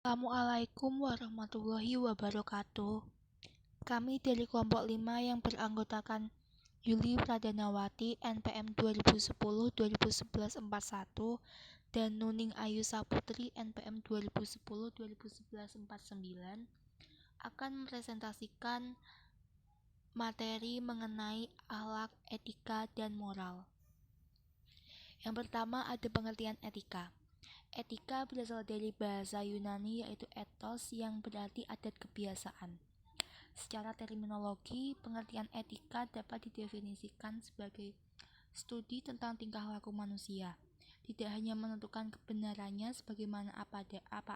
Assalamualaikum warahmatullahi wabarakatuh. Kami dari kelompok 5 yang beranggotakan Yuli Pradanawati NPM 2010-2011-41 dan Nuning Ayu Saputri NPM 2010-2011-49 akan mempresentasikan materi mengenai akhlak, etika, dan moral. Yang pertama ada pengertian etika. Etika berasal dari bahasa Yunani yaitu ethos yang berarti adat kebiasaan. Secara terminologi, pengertian etika dapat didefinisikan sebagai studi tentang tingkah laku manusia. Tidak hanya menentukan kebenarannya sebagaimana apa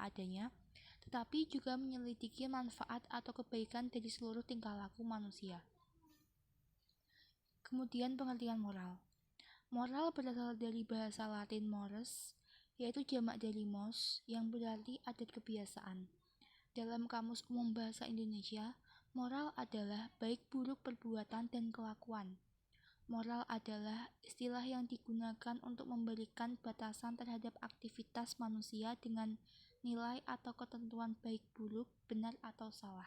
adanya, tetapi juga menyelidiki manfaat atau kebaikan dari seluruh tingkah laku manusia. Kemudian pengertian moral. Moral berasal dari bahasa Latin mores, yaitu jamak dari mos yang berarti adat kebiasaan. Dalam Kamus Umum Bahasa Indonesia, moral adalah baik buruk perbuatan dan kelakuan. Moral adalah istilah yang digunakan untuk memberikan batasan terhadap aktivitas manusia dengan nilai atau ketentuan baik buruk, benar atau salah.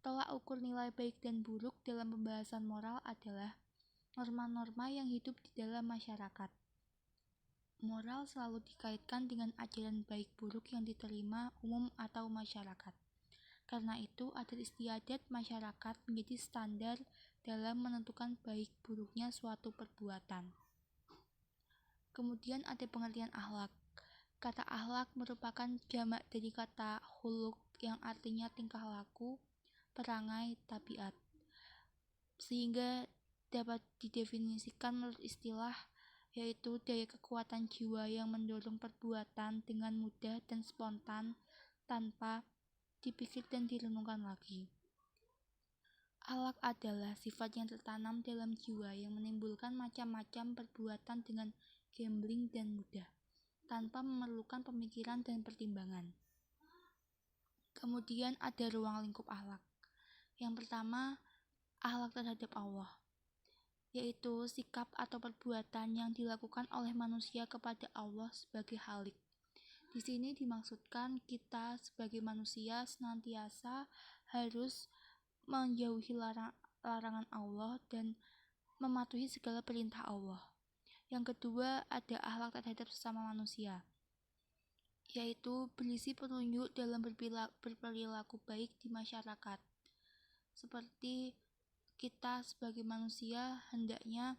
Tolak ukur nilai baik dan buruk dalam pembahasan moral adalah norma-norma yang hidup di dalam masyarakat. Moral selalu dikaitkan dengan ajaran baik buruk yang diterima umum atau masyarakat. Karena itu, adat istiadat masyarakat menjadi standar dalam menentukan baik buruknya suatu perbuatan. Kemudian ada pengertian akhlak. Kata akhlak merupakan jamak dari kata khuluq yang artinya tingkah laku, perangai, tabiat. Sehingga dapat didefinisikan menurut istilah yaitu daya kekuatan jiwa yang mendorong perbuatan dengan mudah dan spontan tanpa dipikir dan direnungkan lagi. Akhlak adalah sifat yang tertanam dalam jiwa yang menimbulkan macam-macam perbuatan dengan gambling dan mudah, tanpa memerlukan pemikiran dan pertimbangan. Kemudian ada ruang lingkup akhlak. Yang pertama, akhlak terhadap Allah, yaitu sikap atau perbuatan yang dilakukan oleh manusia kepada Allah sebagai Khalik. Di sini dimaksudkan kita sebagai manusia senantiasa harus menjauhi larangan Allah dan mematuhi segala perintah Allah. Yang kedua ada akhlak terhadap sesama manusia, yaitu berisi petunjuk dalam berperilaku baik di masyarakat. Seperti kita sebagai manusia hendaknya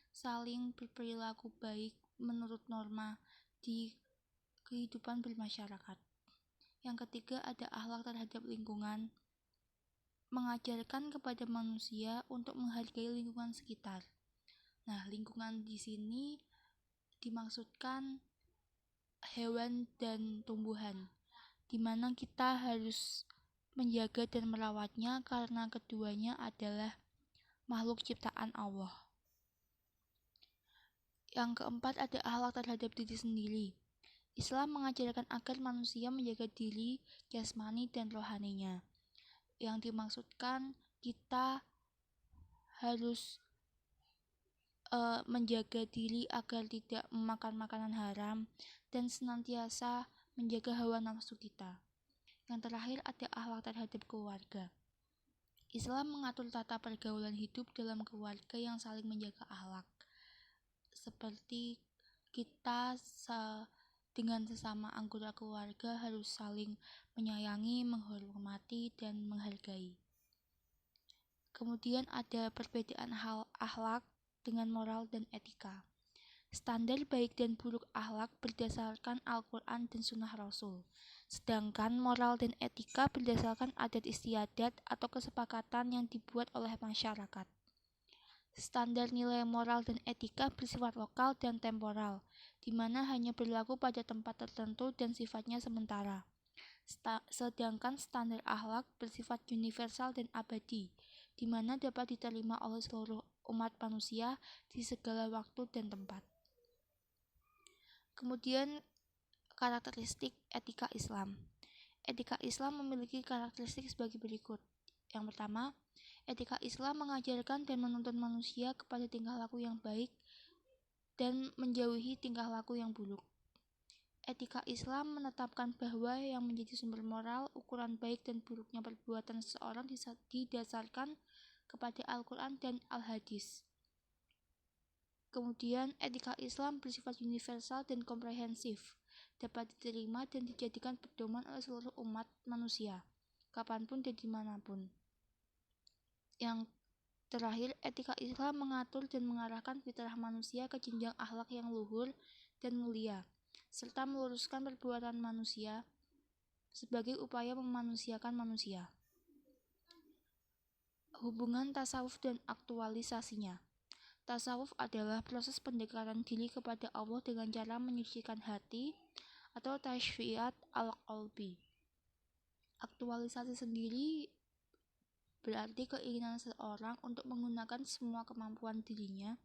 saling berperilaku baik menurut norma di kehidupan bermasyarakat. Yang ketiga ada akhlak terhadap lingkungan, mengajarkan kepada manusia untuk menghargai lingkungan sekitar. Nah, lingkungan di sini dimaksudkan hewan dan tumbuhan, di mana kita harus menjaga dan merawatnya karena keduanya adalah makhluk ciptaan Allah. Yang keempat ada akhlak terhadap diri sendiri. Islam mengajarkan agar manusia menjaga diri, jasmani dan rohaninya. Yang dimaksudkan kita harus menjaga diri agar tidak memakan makanan haram dan senantiasa menjaga hawa nafsu kita. Yang terakhir ada akhlak terhadap keluarga. Islam mengatur tata pergaulan hidup dalam keluarga yang saling menjaga akhlak. Seperti kita dengan sesama anggota keluarga harus saling menyayangi, menghormati, dan menghargai. Kemudian ada perbedaan hal akhlak dengan moral dan etika. Standar baik dan buruk akhlak berdasarkan Al-Quran dan Sunnah Rasul. Sedangkan moral dan etika berdasarkan adat istiadat atau kesepakatan yang dibuat oleh masyarakat. Standar nilai moral dan etika bersifat lokal dan temporal, di mana hanya berlaku pada tempat tertentu dan sifatnya sementara. Sedangkan standar akhlak bersifat universal dan abadi, di mana dapat diterima oleh seluruh umat manusia di segala waktu dan tempat. Kemudian karakteristik etika Islam. Etika Islam memiliki karakteristik sebagai berikut. Yang pertama, etika Islam mengajarkan dan menuntun manusia kepada tingkah laku yang baik dan menjauhi tingkah laku yang buruk. Etika Islam menetapkan bahwa yang menjadi sumber moral, ukuran baik dan buruknya perbuatan seseorang didasarkan kepada Al-Quran dan Al-Hadis. Kemudian, etika Islam bersifat universal dan komprehensif, dapat diterima dan dijadikan pedoman oleh seluruh umat manusia, kapanpun dan dimanapun. Yang terakhir, etika Islam mengatur dan mengarahkan fitrah manusia ke jenjang akhlak yang luhur dan mulia, serta meluruskan perbuatan manusia sebagai upaya memanusiakan manusia. Hubungan tasawuf dan aktualisasinya. Tasawuf adalah proses pendekatan diri kepada Allah dengan cara menyucikan hati atau tashfiat al-qalbi. Aktualisasi sendiri berarti keinginan seseorang untuk menggunakan semua kemampuan dirinya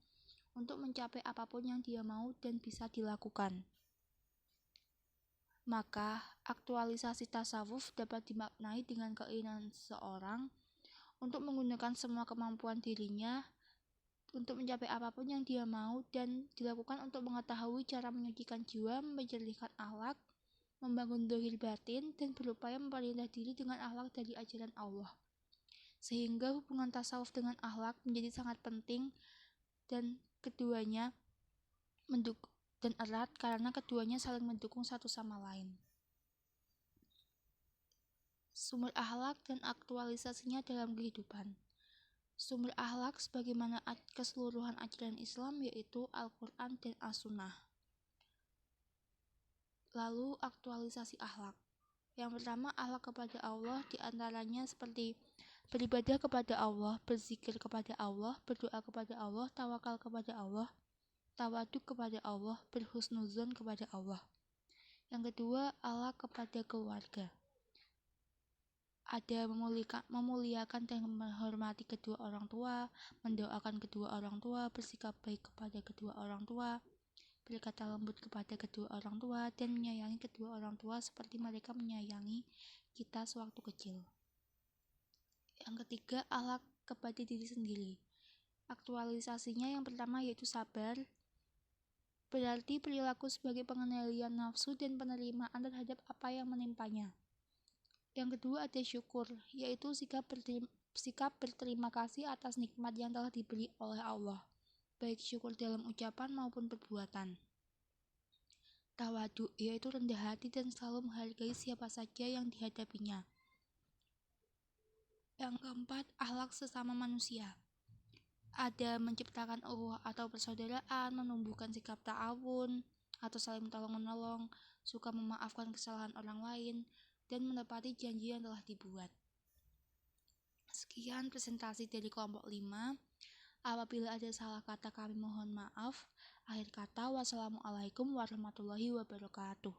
untuk mencapai apapun yang dia mau dan bisa dilakukan. Maka, aktualisasi tasawuf dapat dimaknai dengan keinginan seseorang untuk menggunakan semua kemampuan dirinya untuk mencapai apapun yang dia mau dan dilakukan untuk mengetahui cara menyucikan jiwa, menjernihkan akhlak, membangun zahir batin, dan berupaya memperintah diri dengan akhlak dari ajaran Allah. Sehingga hubungan tasawuf dengan akhlak menjadi sangat penting dan keduanya mendukung dan erat karena keduanya saling mendukung satu sama lain. Sumber akhlak dan aktualisasinya dalam kehidupan. Sumber akhlak sebagaimana keseluruhan ajaran Islam yaitu Al-Quran dan As-Sunnah. Lalu aktualisasi akhlak. Yang pertama, akhlak kepada Allah diantaranya seperti beribadah kepada Allah, berzikir kepada Allah, berdoa kepada Allah, tawakal kepada Allah, tawaduk kepada Allah, berhusnuzon kepada Allah. Yang kedua, akhlak kepada keluarga. Ada memuliakan dan menghormati kedua orang tua, mendoakan kedua orang tua, bersikap baik kepada kedua orang tua, berkata lembut kepada kedua orang tua, dan menyayangi kedua orang tua seperti mereka menyayangi kita sewaktu kecil. Yang ketiga, akhlak kepada diri sendiri. Aktualisasinya yang pertama yaitu sabar, berarti perilaku sebagai pengendalian nafsu dan penerimaan terhadap apa yang menimpanya. Yang kedua ada syukur, yaitu sikap berterima kasih atas nikmat yang telah diberi oleh Allah, baik syukur dalam ucapan maupun perbuatan. Tawaduk, yaitu rendah hati dan selalu menghargai siapa saja yang dihadapinya. Yang keempat, akhlak sesama manusia. Ada menciptakan ukhuwah atau persaudaraan, menumbuhkan sikap ta'awun atau saling tolong-menolong, suka memaafkan kesalahan orang lain, dan menepati janji yang telah dibuat. Sekian presentasi dari kelompok 5. Apabila ada salah kata kami mohon maaf. Akhir kata, wassalamualaikum warahmatullahi wabarakatuh.